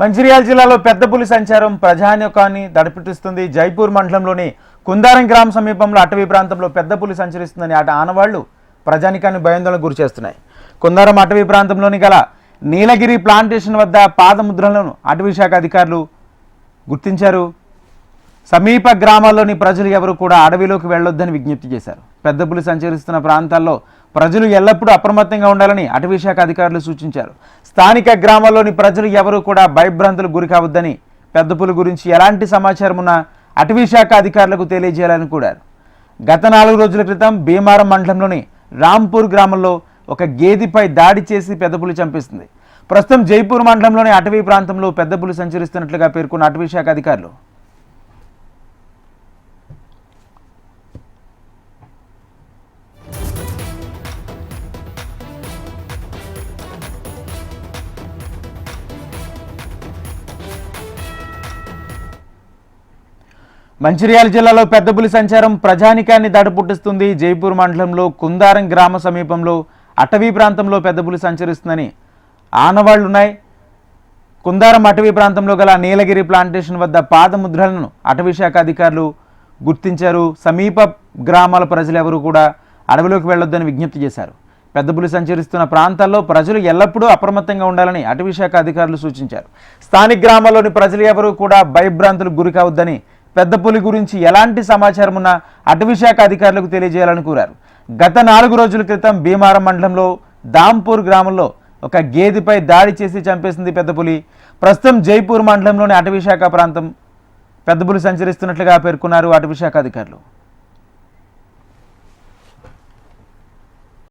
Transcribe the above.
మంచిర్యాల జిల్లాలో పెద్ద పులి సంచారం ప్రజానీకాన్ని దడపిటిస్తుంది. జైపూర్ మండలంలోని కుందారం గ్రామ సమీపంలో అటవీ ప్రాంతంలో పెద్ద పులి సంచరిస్తుందని ఆనవాళ్లు ప్రజానీకాన్ని భయాందోళనకు గురిచేస్తున్నాయి. కుందారం అటవీ ప్రాంతంలోని గల నీలగిరి ప్లాంటేషన్ వద్ద పాదముద్రలను అటవీ శాఖ అధికారులు గుర్తించారు. సమీప గ్రామాల్లోని ప్రజలు ఎవరు కూడా అడవిలోకి వెళ్లొద్దని విజ్ఞప్తి చేశారు. పెద్ద పులి సంచరిస్తున్న ప్రాంతాల్లో ప్రజలు ఎల్లప్పుడూ అప్రమత్తంగా ఉండాలని అటవీ శాఖ అధికారులు సూచించారు. స్థానిక గ్రామాల్లోని ప్రజలు ఎవరు కూడా భయభ్రాంతులకు గురి కావద్దని, పెద్ద పులి గురించి ఎలాంటి సమాచారం ఉన్నా అటవీ శాఖ అధికారులకు తెలియజేయాలని కోరారు. గత 4 రోజుల క్రితం భీమారం మండలంలోని రాంపూర్ గ్రామంలో ఒక గేదెపై దాడి చేసి పెద్ద పులి చంపేసింది. ప్రస్తుతం జైపూర్ మండలంలోని అటవీ ప్రాంతంలో పెద్ద పులి సంచరిస్తున్నట్లుగా పేర్కొన్న అటవీ శాఖ అధికారులు మంచిర్యాల జిల్లాలో పెద్ద పులి సంచారం ప్రజానీకాన్ని దడపుట్టిస్తుంది. జైపూర్ మండలంలో కుందారం గ్రామ సమీపంలో అటవీ ప్రాంతంలో పెద్ద పులి సంచరిస్తుందని ఆనవాళ్లున్నాయి. కుందారం అటవీ ప్రాంతంలో గల నీలగిరి ప్లాంటేషన్ వద్ద పాదముద్రలను అటవీ శాఖ అధికారులు గుర్తించారు. సమీప గ్రామాల ప్రజలు ఎవరు కూడా అడవిలోకి వెళ్లొద్దని విజ్ఞప్తి చేశారు. పెద్ద పులి సంచరిస్తున్న ప్రాంతాల్లో ప్రజలు ఎల్లప్పుడూ అప్రమత్తంగా ఉండాలని అటవీ శాఖ అధికారులు సూచించారు. స్థానిక గ్రామాల్లోని ప్రజలు ఎవరు కూడా భయభ్రాంతులకు గురి కావద్దని, పెద్ద పులి గురించి ఎలాంటి సమాచారం ఉన్నా అటవీ శాఖ అధికారులకు తెలియజేయాలని కోరారు. గత 4 రోజుల క్రితం భీమారం మండలంలో దాంపూర్ గ్రామంలో ఒక గేదెపై దాడి చేసి చంపేసింది పెద్ద పులి. ప్రస్తుతం జైపూర్ మండలంలోని అటవీ శాఖ ప్రాంతం పెద్ద పులి సంచరిస్తున్నట్లుగా పేర్కొన్నారు అటవీ శాఖ అధికారులు.